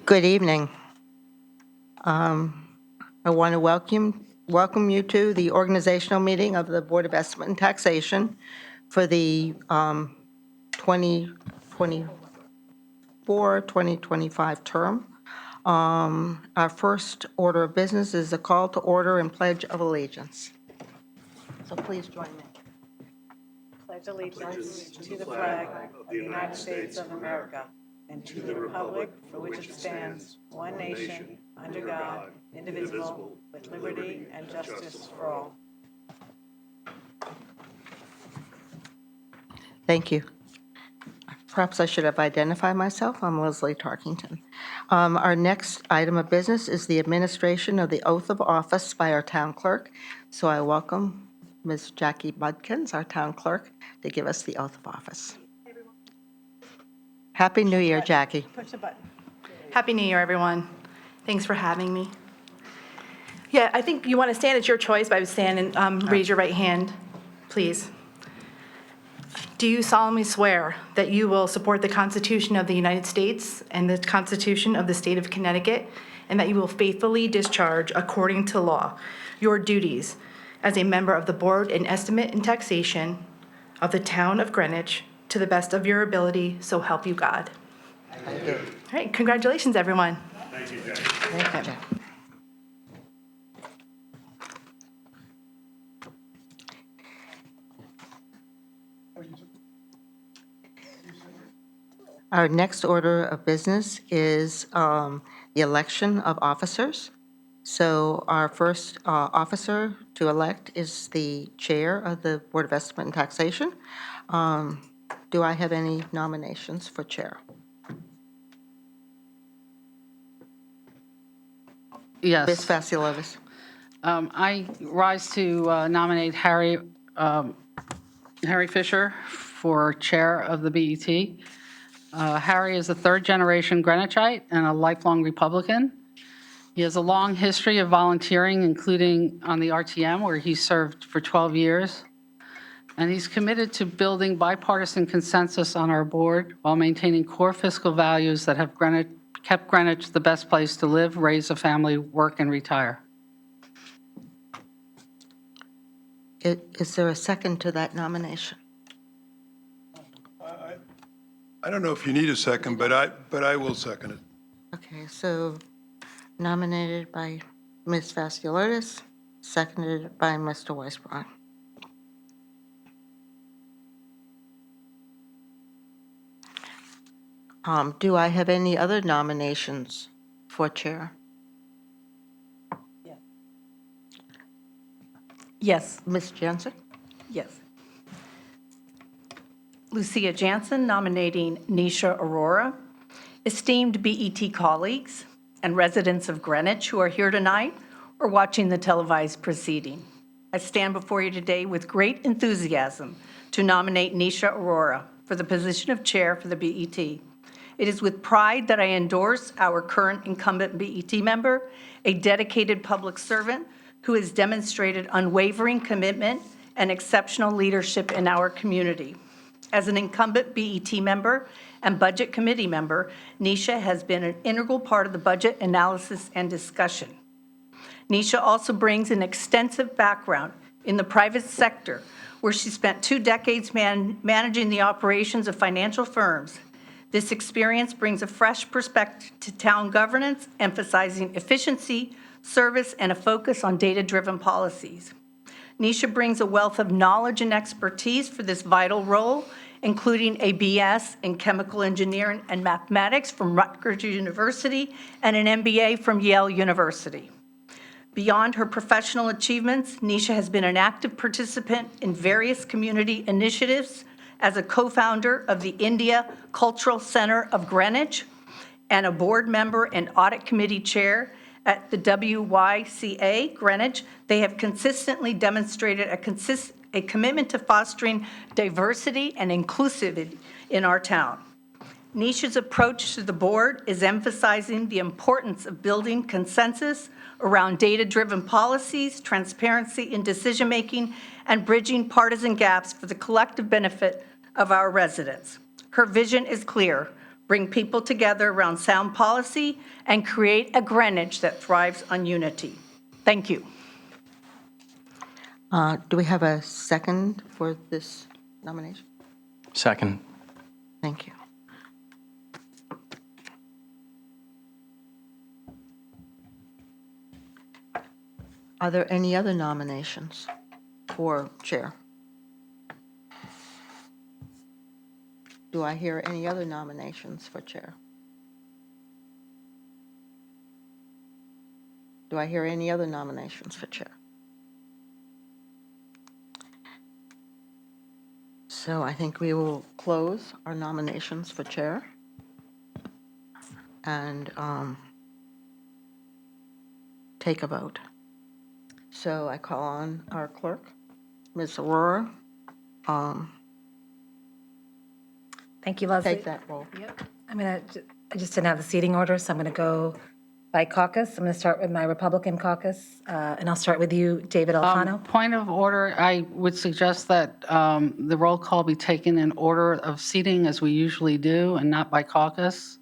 Good evening. I want to welcome you to the organizational meeting of the Board of Estimate and Taxation for the 2024-2025 term. Our first order of business is a call to order and pledge of allegiance. So please join me. Pledge allegiance to the flag of the United States of America and to the republic for which it stands, one nation, under God, indivisible, with liberty and justice for all. Thank you. Perhaps I should have identified myself. I'm Leslie Tarkington. Our next item of business is the administration of the oath of office by our town clerk. So I welcome Ms. Jackie Budkins, our town clerk, to give us the oath of office. Happy New Year, Jackie. Push the button. Happy New Year, everyone. Thanks for having me. Yeah, I think you want to stand. It's your choice, but I would stand and raise your right hand, please. Do you solemnly swear that you will support the Constitution of the United States and the Constitution of the State of Connecticut, and that you will faithfully discharge, according to law, your duties as a member of the Board in Estimate and Taxation of the Town of Greenwich to the best of your ability, so help you God? Thank you. All right, congratulations, everyone. Thank you, Jack. Thank you, Jackie. Our next order of business is the election of officers. So our first officer to elect is the chair of the Board of Estimate and Taxation. Do I have any nominations for chair? Yes. Ms. Vassilovis. I rise to nominate Harry Fisher for chair of the BET. Harry is a third-generation Greenwichite and a lifelong Republican. He has a long history of volunteering, including on the RTM, where he served for 12 years. And he's committed to building bipartisan consensus on our board while maintaining core fiscal values that have kept Greenwich the best place to live, raise a family, work, and retire. Is there a second to that nomination? I don't know if you need a second, but I will second it. Okay, so nominated by Ms. Vassilovis, seconded by Mr. Weisbrot. Do I have any other nominations for chair? Yes. Ms. Jensen? Yes. Lucia Jansen nominating Nisha Aurora. Esteemed BET colleagues and residents of Greenwich who are here tonight or watching the televised proceeding, I stand before you today with great enthusiasm to nominate Nisha Aurora for the position of chair for the BET. It is with pride that I endorse our current incumbent BET member, a dedicated public servant who has demonstrated unwavering commitment and exceptional leadership in our community. As an incumbent BET member and Budget Committee member, Nisha has been an integral part of the budget analysis and discussion. Nisha also brings an extensive background in the private sector, where she spent 2 decades managing the operations of financial firms. This experience brings a fresh perspective to town governance, emphasizing efficiency, service, and a focus on data-driven policies. Nisha brings a wealth of knowledge and expertise for this vital role, including a BS in chemical engineering and mathematics from Rutgers University and an MBA from Yale University. Beyond her professional achievements, Nisha has been an active participant in various community initiatives as a co-founder of the India Cultural Center of Greenwich and a board member and audit committee chair at the WYCA Greenwich. They have consistently demonstrated a commitment to fostering diversity and inclusivity in our town. Nisha's approach to the board is emphasizing the importance of building consensus around data-driven policies, transparency in decision-making, and bridging partisan gaps for the collective benefit of our residents. Her vision is clear: bring people together around sound policy, and create a Greenwich that thrives on unity. Thank you. Do we have a second for this nomination? Second. Thank you. Are there any other nominations for chair? Do I hear any other nominations for chair? Do I hear any other nominations for chair? So I think we will close our nominations for chair. And take a vote. So I call on our clerk, Ms. Aurora. Thank you, Leslie. Take that roll. Yep. I just didn't have the seating order, so I'm going to go by caucus. I'm going to start with my Republican caucus, and I'll start with you, David Alfano. Point of order, I would suggest that the roll call be taken in order of seating as we usually do and not by caucus.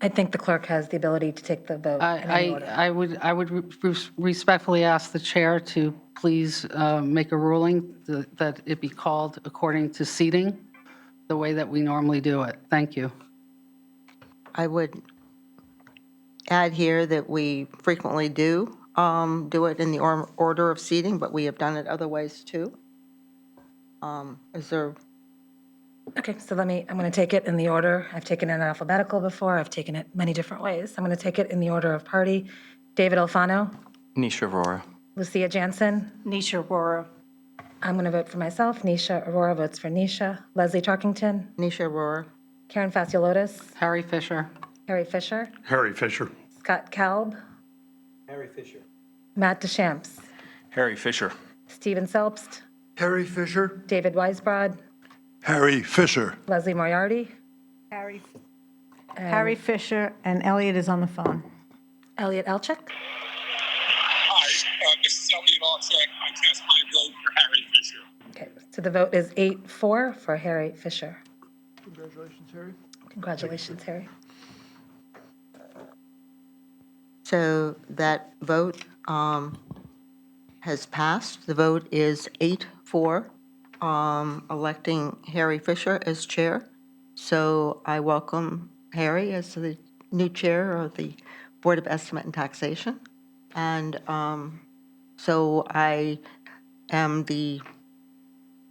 I think the clerk has the ability to take the vote in any order. I would respectfully ask the chair to please make a ruling that it be called according to seating, the way that we normally do it. Thank you. I would add here that we frequently do it in the order of seating, but we have done it other ways too. Is there, Okay, so I'm going to take it in the order. I've taken it in alphabetical before. I've taken it many different ways. I'm going to take it in the order of party. David Alfano, Nisha Aurora. Lucia Jansen. Nisha Aurora. I'm going to vote for myself. Nisha Aurora votes for Nisha. Leslie Tarkington. Nisha Aurora? Karen Fasciolotis. Harry Fisher. Harry Fisher. Harry Fisher. Scott Kalb. Harry Fisher. Matt DeChamps. Harry Fisher. Stephen Selbst. Harry Fisher. David Weisbrod. Harry Fisher. Leslie Moriarty. Harry Fisher, and Elliot is on the phone. Elliot Elchik. Hi, this is Elliot Alchek. I cast my vote for Harry Fisher. Okay, so the vote is 8-4 for Harry Fisher. Congratulations, Harry. Congratulations, Harry. So that vote has passed. The vote is 8-4, electing Harry Fisher as chair. So I welcome Harry as the new chair of the Board of Estimate and Taxation. And so I am the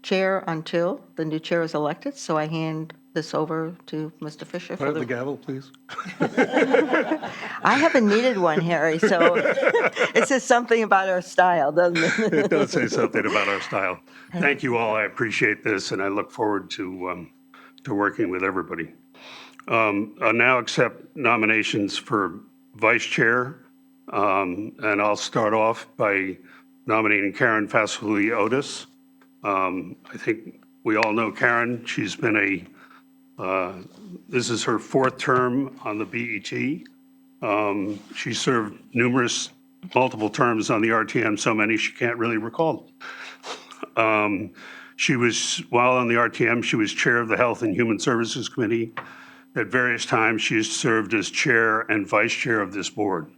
chair until the new chair is elected. So I hand this over to Mr. Fisher. Can I have the gavel, please? I haven't needed one, Harry, so it says something about our style, doesn't it? It does say something about our style. Thank you all. I appreciate this, and I look forward to working with everybody. I'll now accept nominations for vice chair, and I'll start off by nominating Karen Fascioli-Otis. I think we all know Karen. She's been this is her fourth term on the BET. She served multiple terms on the RTM, so many she can't really recall. While on the RTM, she was chair of the Health and Human Services Committee. At various times, she has served as chair and vice chair of this board.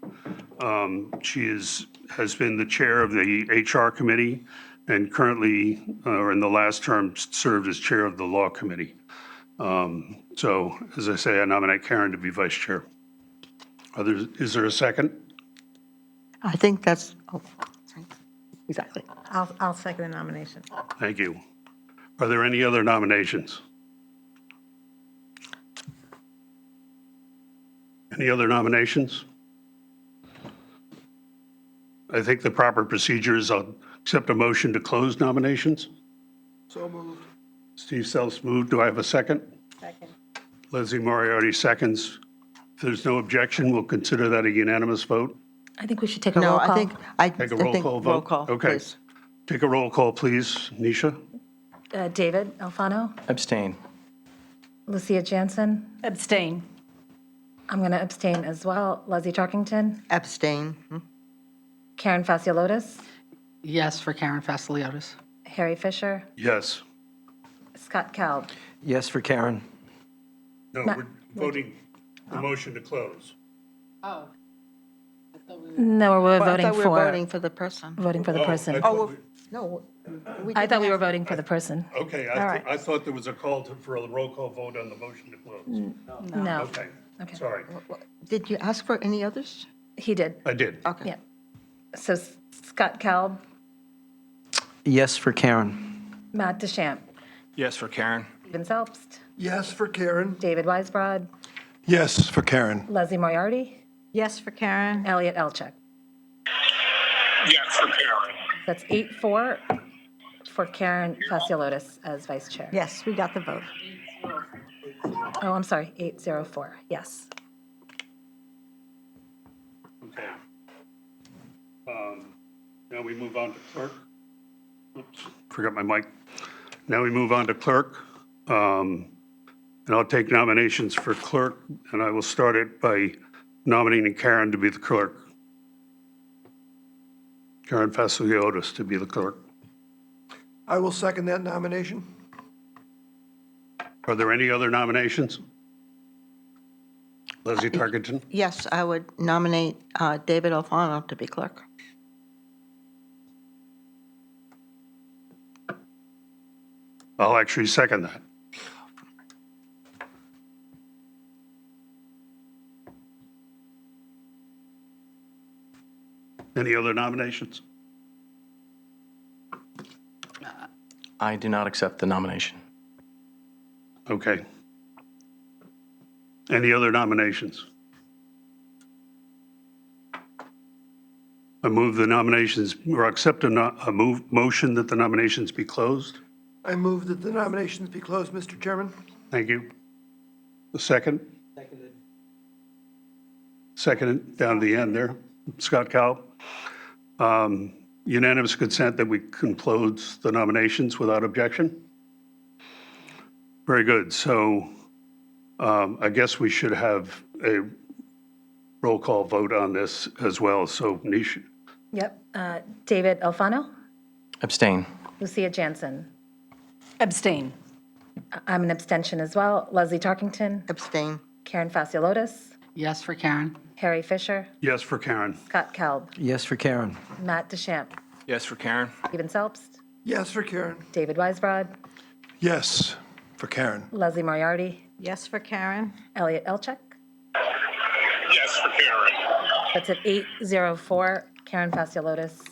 She has been the chair of the HR committee and currently, or in the last term, served as chair of the law committee. So, as I say, I nominate Karen to be vice chair. Is there a second? I think that's, sorry. Exactly. I'll second the nomination. Thank you. Are there any other nominations? Any other nominations? I think the proper procedure is I'll accept a motion to close nominations. So moved. Steve Sells moved. Do I have a second? Second. Leslie Moriarty seconds. If there's no objection, we'll consider that a unanimous vote. I think we should take a No, roll call. I think, I Take a think roll call vote? roll call, Okay. please. Take a roll call, please. Nisha? David Alfano, Abstain. Lucia Jansen. Abstain. I'm going to abstain as well. Leslie Tarkington, Abstain. Karen Fasciolotis, Yes for Karen Fascioli-Otis. Harry Fisher, Yes. Scott Kalb. Yes for Karen. No, we're voting the motion to close. Oh. No, we're Well, I voting thought we were voting for the person. the person. Oh, No. I thought we were voting for the person. okay, All right. I thought there was a call for a roll call vote on the motion to close. No, Okay, Okay. sorry. Did you ask for any others? he did. I did. Okay. Yeah. So Scott Kalb, Yes for Karen. Matt DeChamp, Yes for Karen. Stephen Selbst, Yes for Karen. David Weisbrod, Yes for Karen. Leslie Moriarty, Yes for Karen. Elliot Elchek. Yes for Karen. That's 8-4 for Karen Fasciolotis as vice chair. Yes, we got the vote. Oh, I'm sorry, 8-0-4, yes. Okay. Now we move on to clerk. Oops, forgot my mic. Now we move on to clerk. And I'll take nominations for clerk, and I will start it by nominating Karen to be the clerk. Karen Fascioliotis to be the clerk. I will second that nomination. Are there any other nominations? Leslie Tarkenton? Yes, I would nominate David Alfano to be clerk. I'll actually second that. Any other nominations? I do not accept the nomination. Okay. Any other nominations? I move the nominations, or accept a motion that the nominations be closed. I move that the nominations be closed, Mr. Chairman. Thank you. The second? Seconded down to the end there. Scott Cowell. Unanimous consent that we can close the nominations without objection? Very good. So I guess we should have a roll call vote on this as well. So Nish, Yep. David Alfano, Abstain. Lucia Jansen. Abstain. I'm an abstention as well. Leslie Tarkington, Abstain. Karen Fasciolotis, Yes for Karen. Harry Fisher, yes for Karen. Scott Kalb, Yes for Karen. Matt DeChamp, Yes for Karen. Stephen Selbst, Yes for Karen. David Weisbrod, Yes for Karen. Leslie Moriarty, Yes for Karen. Elliot Elchek. Yes for Karen. That's at 8-0-4. Karen Fasciolotis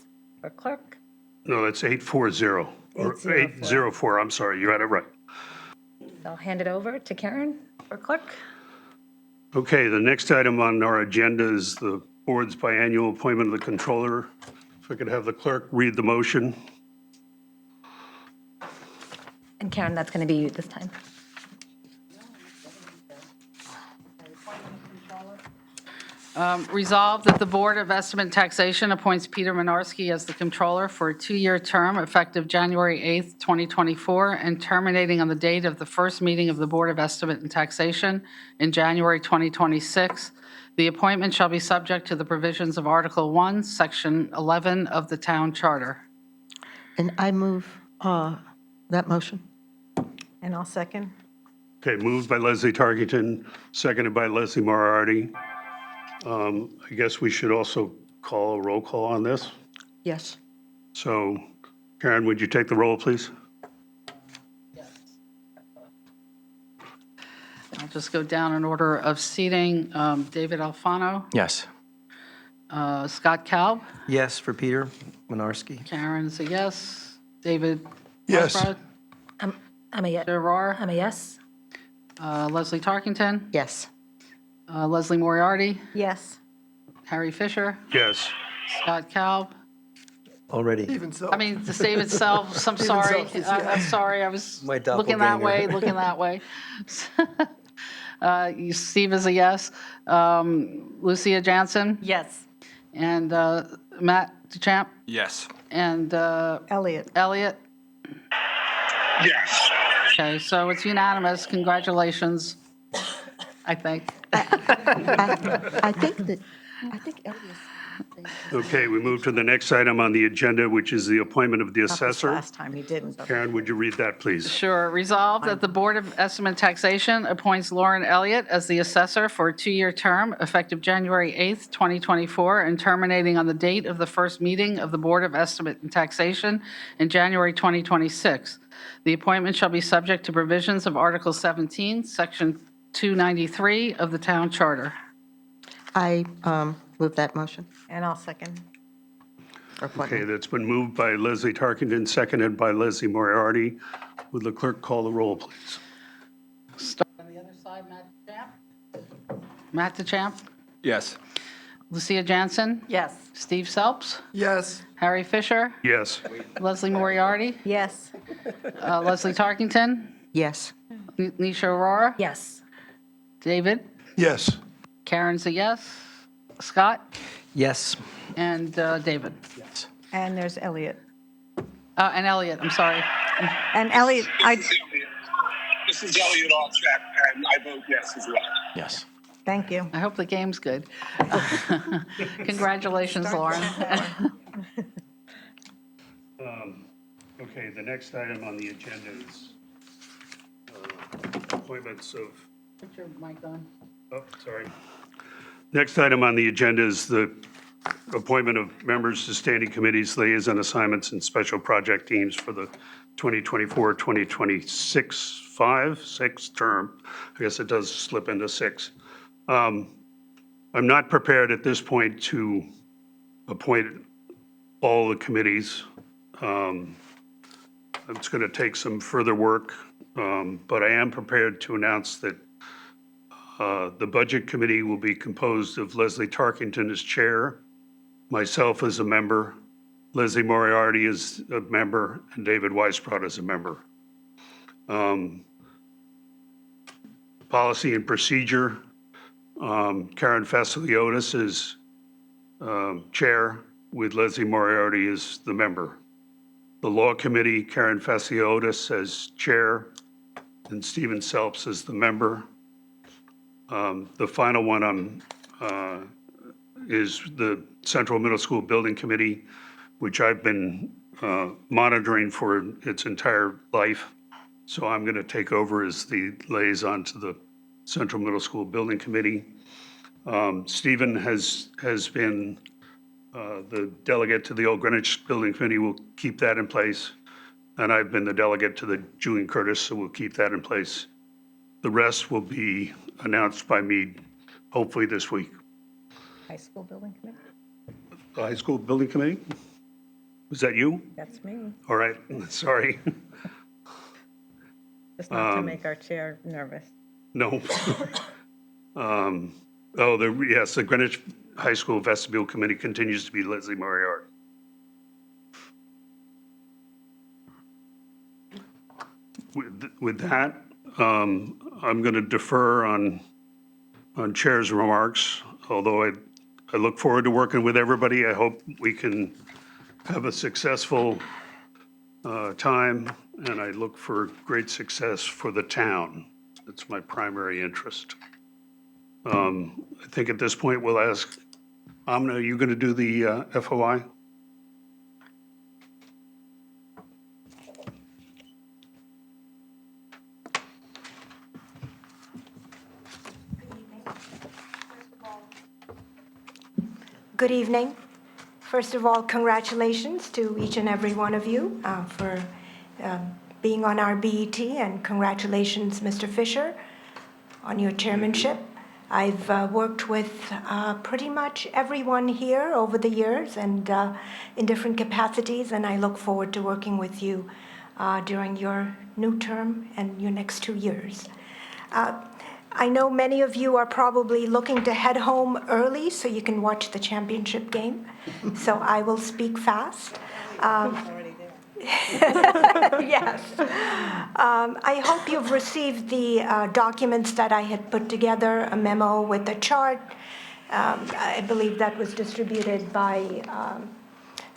for clerk. No, that's 840, or 804. I'm sorry, you had it right. I'll hand it over to Karen for clerk. Okay, the next item on our agenda is the board's biannual appointment of the controller. If I could have the clerk read the motion. And Karen, that's going to be you this time. Resolved that the Board of Estimate and Taxation appoints Peter Minarski as the controller for a 2-year term effective January 8th, 2024, and terminating on the date of the first meeting of the Board of Estimate and Taxation in January 2026. The appointment shall be subject to the provisions of Article 1, Section 11 of the Town Charter. And I move that motion. And I'll second. Okay, moved by Leslie Tarkington, seconded by Leslie Moriarty. I guess we should also call a roll call on this. Yes. So Karen, would you take the roll, please? I'll just go down in order of seating. David Alfano, Yes. Scott Kalb, Yes for Peter Winarski. Karen's a yes, David Yes. Weisbrod, I'm a yes. Gerard, I'm a yes. Leslie Tarkington, Yes. Leslie Moriarty, Yes. Harry Fisher, Yes. Scott Kalb. Already. Even so. I mean, to save itself, I'm sorry. I'm sorry, I was My looking that way, doppelganger. looking that way. Steve is a yes. Lucia Jansen Yes. and Matt DeChamp Yes. and Elliot. Elliot. Yes. Okay, so it's unanimous. Congratulations, I think. I think that I think Elliot. Okay, we move to the next item on the agenda, which is the appointment of the Not this assessor. last time, you didn't. but- Karen, would you read that, please? Sure. Resolved that the Board of Estimate and Taxation appoints Lauren Elliott as the assessor for a 2-year term effective January 8th, 2024, and terminating on the date of the first meeting of the Board of Estimate and Taxation in January 2026. The appointment shall be subject to provisions of Article 17, Section 293 of the Town Charter. I move that motion. And I'll second. Or Okay, appointment. that's been moved by Leslie Tarkenton, seconded by Leslie Moriarty. Would the clerk call the roll, please? Start on the other side, Matt DeChamp. Matt DeChamp. Yes. Lucia Jansen. Yes. Steve Selps. Yes. Harry Fisher. Yes. Leslie Moriarty. Yes. Leslie Tarkenton. Yes. Nisha Aurora. Yes. David. Yes. Karen's a yes. Scott. Yes. And David. Yes. And there's Elliot. And Elliot, I'm sorry. And Elliot, This is Elliot Allcheck, and I vote yes as well. Yes. thank you. I hope the game's good. Congratulations, Lauren. Okay, the next item on the agenda is appointments of, Put your mic on. oh, sorry. Next item on the agenda is the appointment of members to standing committees, liaison assignments, and special project teams for the 2024-2026 sixth term. I guess it does slip into 6. I'm not prepared at this point to appoint all the committees. It's going to take some further work, but I am prepared to announce that the Budget Committee will be composed of Leslie Tarkenton as chair, myself as a member, Leslie Moriarty as a member, and David Weisbrot as a member. Policy and Procedure, Karen Fasiliotis is chair, with Leslie Moriarty as the member. The Law Committee, Karen Fasiliotis as chair, and Stephen Selps as the member. The final one is the Central Middle School Building Committee, which I've been monitoring for its entire life. So I'm going to take over as the liaison to the Central Middle School Building Committee. Stephen has been the delegate to the Old Greenwich Building Committee. We'll keep that in place. And I've been the delegate to the Julian Curtis, so we'll keep that in place. The rest will be announced by me, hopefully this week. High school building committee? The High School Building Committee? Was that you? That's me. All right, sorry. Just not to make our chair nervous. No. Yes, the Greenwich High School Vestibule Committee continues to be Leslie Moriarty. With that, I'm going to defer on Chair's remarks, although I look forward to working with everybody. I hope we can have a successful time, and I look for great success for the town. That's my primary interest. I think at this point, we'll ask, Amna, are you going to do the FOI? Good evening. First of all, congratulations to each and every one of you for being on our BET, and congratulations, Mr. Fisher, on your chairmanship. I've worked with pretty much everyone here over the years and in different capacities, and I look forward to working with you during your new term and your next 2 years. I know many of you are probably looking to head home early so you can watch the championship game, so I will speak fast. Yes. I hope you've received the documents that I had put together, a memo with a chart. I believe that was distributed by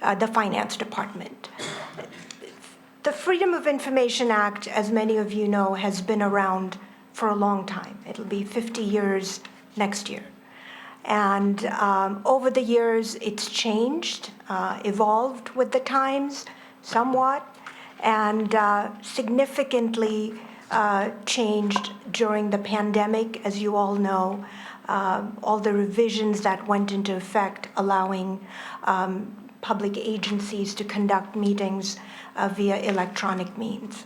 the Finance Department. The Freedom of Information Act, as many of you know, has been around for a long time. It'll be 50 years next year. And over the years, it's changed, evolved with the times somewhat, and significantly changed during the pandemic, as you all know. All the revisions that went into effect allowing public agencies to conduct meetings via electronic means.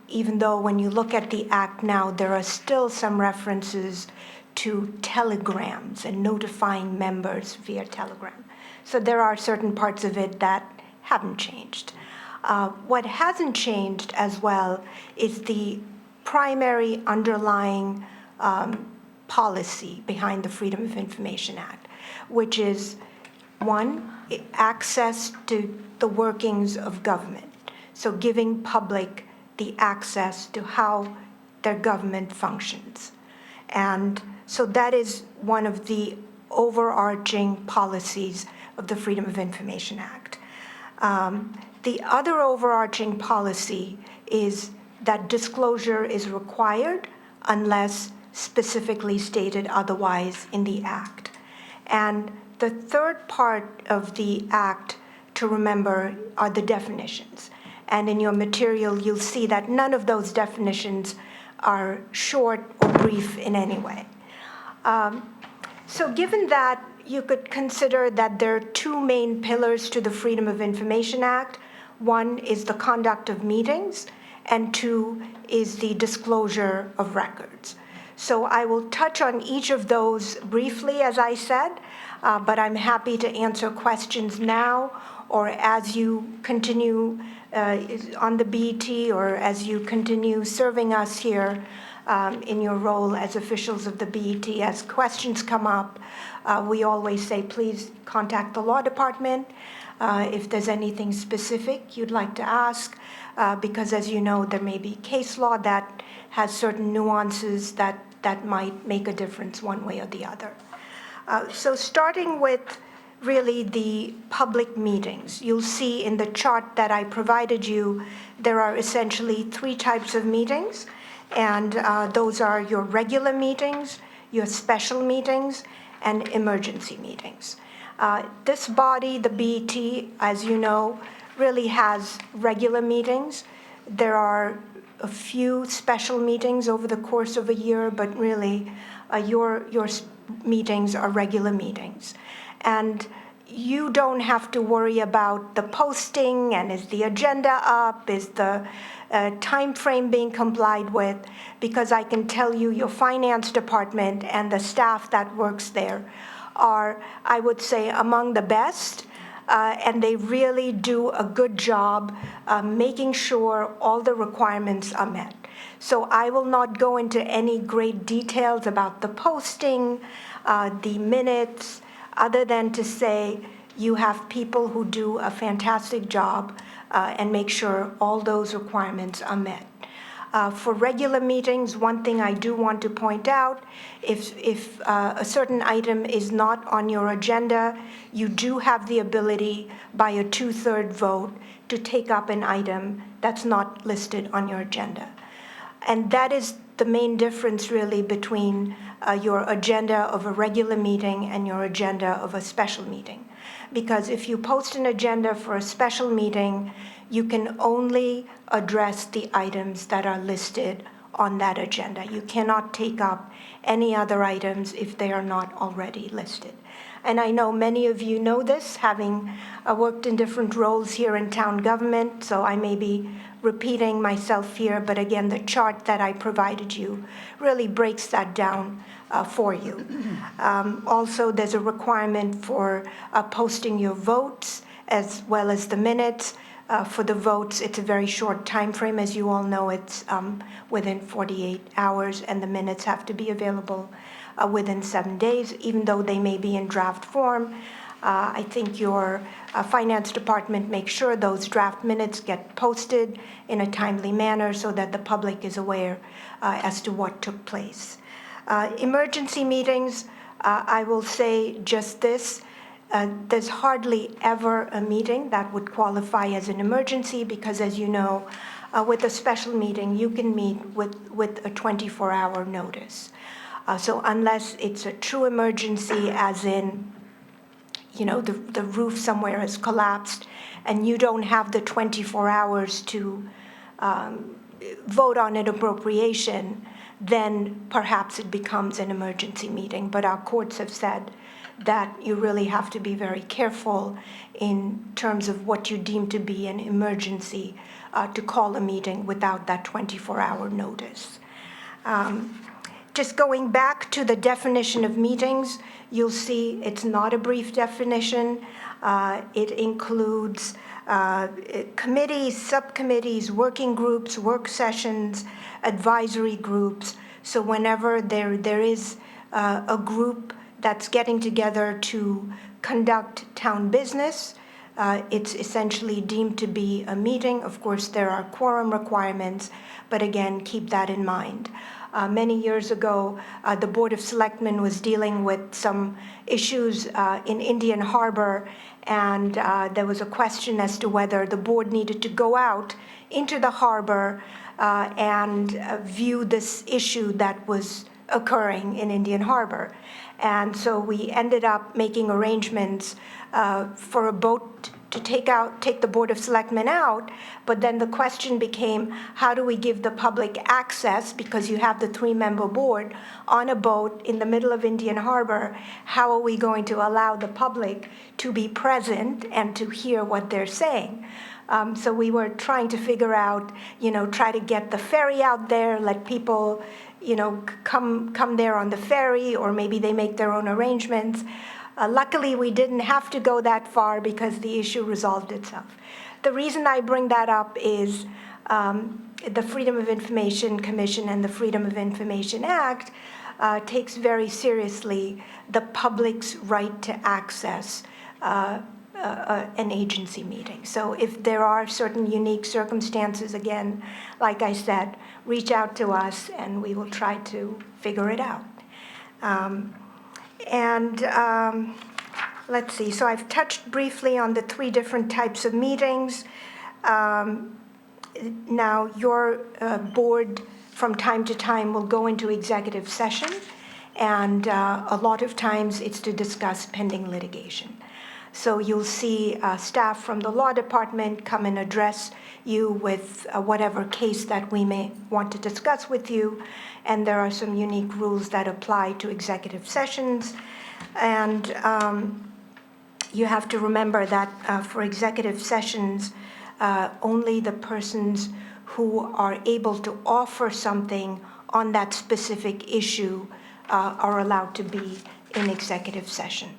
Even though when you look at the act now, there are still some references to telegrams and notifying members via telegram. So there are certain parts of it that haven't changed. What hasn't changed as well is the primary underlying policy behind the Freedom of Information Act, which is, one, access to the workings of government. So giving public the access to how their government functions. And so that is one of the overarching policies of the Freedom of Information Act. The other overarching policy is that disclosure is required unless specifically stated otherwise in the Act. And the third part of the Act to remember are the definitions. And in your material, you'll see that none of those definitions are short or brief in any way. So given that, you could consider that there are two main pillars to the Freedom of Information Act. One is the conduct of meetings, and two is the disclosure of records. So I will touch on each of those briefly, as I said, but I'm happy to answer questions now or as you continue on the BET or as you continue serving us here in your role as officials of the BET. As questions come up, we always say, please contact the law department if there's anything specific you'd like to ask, because as you know, there may be case law that has certain nuances that might make a difference one way or the other. So starting with really the public meetings, you'll see in the chart that I provided you, there are essentially three types of meetings, and those are your regular meetings, your special meetings, and emergency meetings. This body, the BET, as you know, really has regular meetings. There are a few special meetings over the course of a year, but really your meetings are regular meetings. And you don't have to worry about the posting and is the agenda up, is the time frame being complied with, because I can tell you your finance department and the staff that works there are, I would say, among the best. And they really do a good job making sure all the requirements are met. So I will not go into any great details about the posting, the minutes, other than to say you have people who do a fantastic job and make sure all those requirements are met. For regular meetings, one thing I do want to point out, if a certain item is not on your agenda, you do have the ability by a 2/3 vote to take up an item that's not listed on your agenda. And that is the main difference really between your agenda of a regular meeting and your agenda of a special meeting. Because if you post an agenda for a special meeting, you can only address the items that are listed on that agenda. You cannot take up any other items if they are not already listed. And I know many of you know this, having worked in different roles here in town government, so I may be repeating myself here, but again, the chart that I provided you really breaks that down for you. Also, there's a requirement for posting your votes as well as the minutes. For the votes, it's a very short time frame. As you all know, it's within 48 hours, and the minutes have to be available within 7 days, even though they may be in draft form. I think your finance department makes sure those draft minutes get posted in a timely manner so that the public is aware as to what took place. Emergency meetings, I will say just this. There's hardly ever a meeting that would qualify as an emergency because, as you know, with a special meeting, you can meet with a 24-hour notice. So unless it's a true emergency, as in, the roof somewhere has collapsed and you don't have the 24 hours to vote on an appropriation, then perhaps it becomes an emergency meeting. But our courts have said that you really have to be very careful in terms of what you deem to be an emergency to call a meeting without that 24-hour notice. Just going back to the definition of meetings, you'll see it's not a brief definition. It includes committees, subcommittees, working groups, work sessions, advisory groups. So whenever there is a group that's getting together to conduct town business, it's essentially deemed to be a meeting. Of course, there are quorum requirements, but again, keep that in mind. Many years ago, the Board of Selectmen was dealing with some issues in Indian Harbor, and there was a question as to whether the board needed to go out into the harbor and view this issue that was occurring in Indian Harbor. And so we ended up making arrangements for a boat to take the Board of Selectmen out, but then the question became, how do we give the public access, because you have the 3-member board on a boat in the middle of Indian Harbor, how are we going to allow the public to be present and to hear what they're saying? So we were trying to figure out, try to get the ferry out there, let people, come there on the ferry, or maybe they make their own arrangements. Luckily, we didn't have to go that far because the issue resolved itself. The reason I bring that up is the Freedom of Information Commission and the Freedom of Information Act takes very seriously the public's right to access an agency meeting. So if there are certain unique circumstances, again, like I said, reach out to us and we will try to figure it out. Let's see, so I've touched briefly on the 3 different types of meetings. Now, your board from time to time will go into executive session, and a lot of times it's to discuss pending litigation. So you'll see staff from the law department come and address you with whatever case that we may want to discuss with you. And there are some unique rules that apply to executive sessions. And you have to remember that for executive sessions, only the persons who are able to offer something on that specific issue are allowed to be in executive session.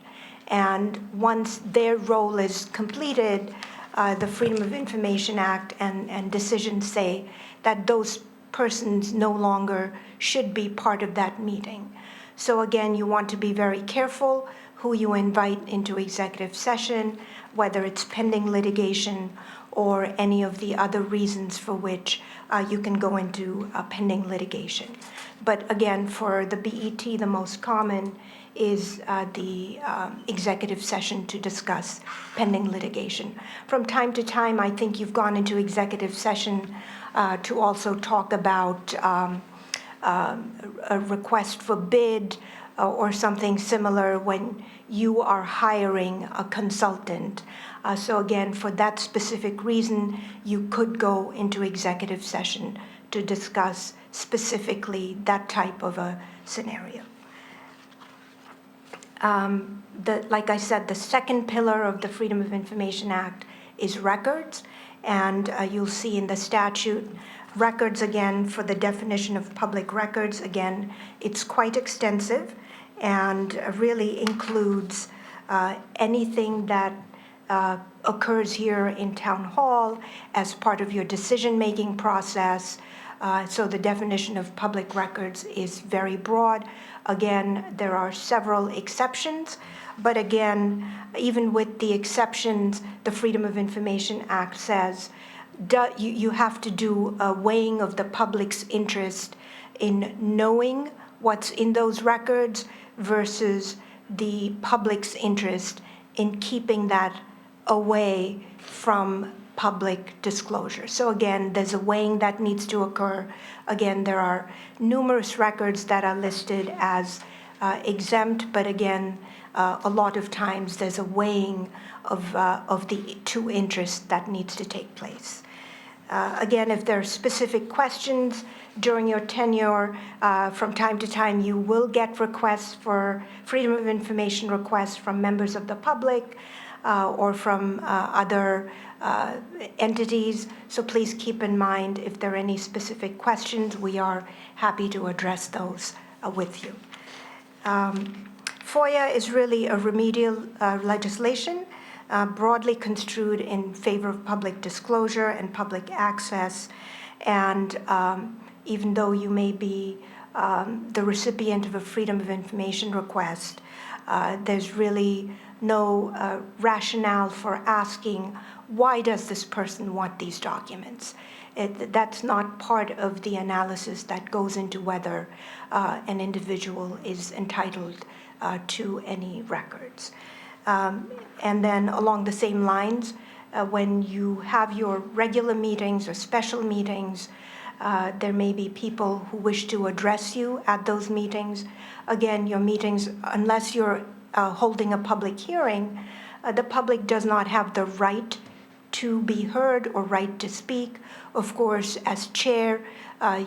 And once their role is completed, the Freedom of Information Act and decisions say that those persons no longer should be part of that meeting. So again, you want to be very careful who you invite into executive session, whether it's pending litigation or any of the other reasons for which you can go into pending litigation. But again, for the BET, the most common is the executive session to discuss pending litigation. From time to time, I think you've gone into executive session to also talk about a request for bid or something similar when you are hiring a consultant. So again, for that specific reason, you could go into executive session to discuss specifically that type of a scenario. Like I said, the second pillar of the Freedom of Information Act is records, and you'll see in the statute, records, again, for the definition of public records, again, it's quite extensive and really includes anything that occurs here in Town Hall as part of your decision-making process. So the definition of public records is very broad. Again, there are several exceptions, but again, even with the exceptions, the Freedom of Information Act says you have to do a weighing of the public's interest in knowing what's in those records versus the public's interest in keeping that away from public disclosure. So again, there's a weighing that needs to occur. Again, there are numerous records that are listed as exempt, but again, a lot of times there's a weighing of the two interests that needs to take place. Again, if there are specific questions during your tenure, from time to time you will get requests for freedom of information requests from members of the public or from other entities. So please keep in mind if there are any specific questions, we are happy to address those with you. FOIA is really a remedial legislation broadly construed in favor of public disclosure and public access. And even though you may be the recipient of a freedom of information request, there's really no rationale for asking, why does this person want these documents? That's not part of the analysis that goes into whether an individual is entitled to any records. And then along the same lines, when you have your regular meetings or special meetings, there may be people who wish to address you at those meetings. Again, your meetings, unless you're holding a public hearing, the public does not have the right to be heard or right to speak. Of course, as chair,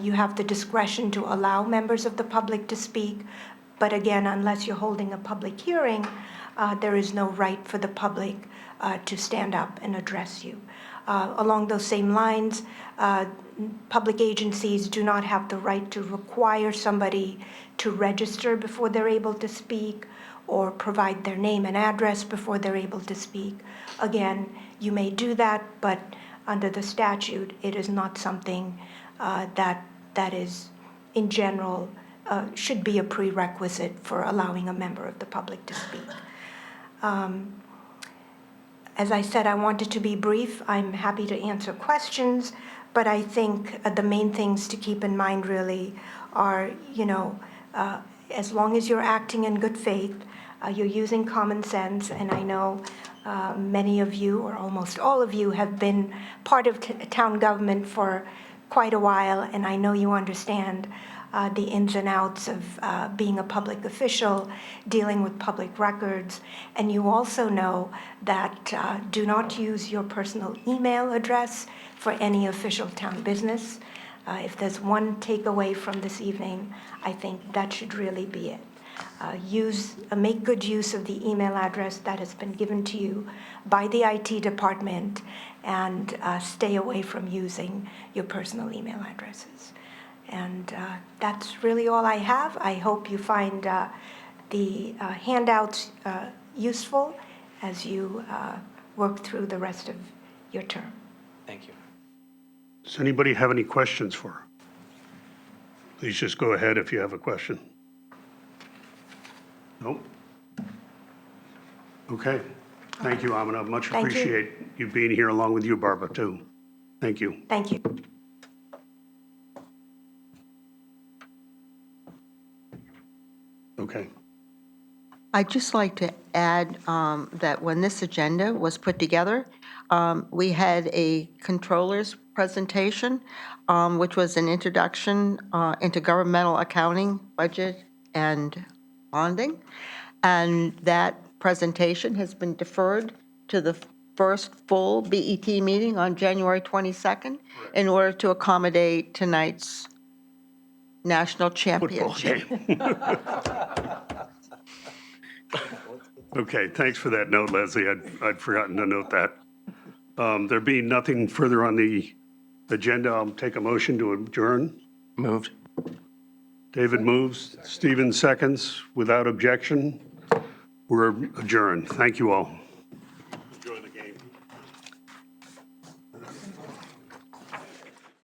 you have the discretion to allow members of the public to speak. But again, unless you're holding a public hearing, there is no right for the public to stand up and address you. Along those same lines, public agencies do not have the right to require somebody to register before they're able to speak or provide their name and address before they're able to speak. Again, you may do that, but under the statute, it is not something that is, in general, should be a prerequisite for allowing a member of the public to speak. As I said, I wanted to be brief. I'm happy to answer questions, but I think the main things to keep in mind really are, as long as you're acting in good faith, you're using common sense, and I know many of you, or almost all of you, have been part of town government for quite a while, and I know you understand the ins and outs of being a public official, dealing with public records, and you also know that do not use your personal email address for any official town business. If there's one takeaway from this evening, I think that should really be it. Make good use of the email address that has been given to you by the IT department, and stay away from using your personal email addresses. And that's really all I have. I hope you find the handouts useful as you work through the rest of your term. Thank you. Does anybody have any questions for her? Please just go ahead if you have a question. Nope? Okay. Thank you, Amina. Much Thank you. appreciate you being here along with you, Barbara, too. Thank you. Thank you. Okay. I'd just like to add that when this agenda was put together, we had a controller's presentation, which was an introduction into governmental accounting, budget, and bonding. And that presentation has been deferred to the first full BET meeting on January 22nd in order to accommodate tonight's national Football championship. game. Okay, thanks for that note, Leslie. I'd forgotten to note that. There being nothing further on the agenda, I'll take a motion to adjourn. Moved. David moves, Stephen seconds. Without objection, we're adjourned. Thank you all. Enjoy the game.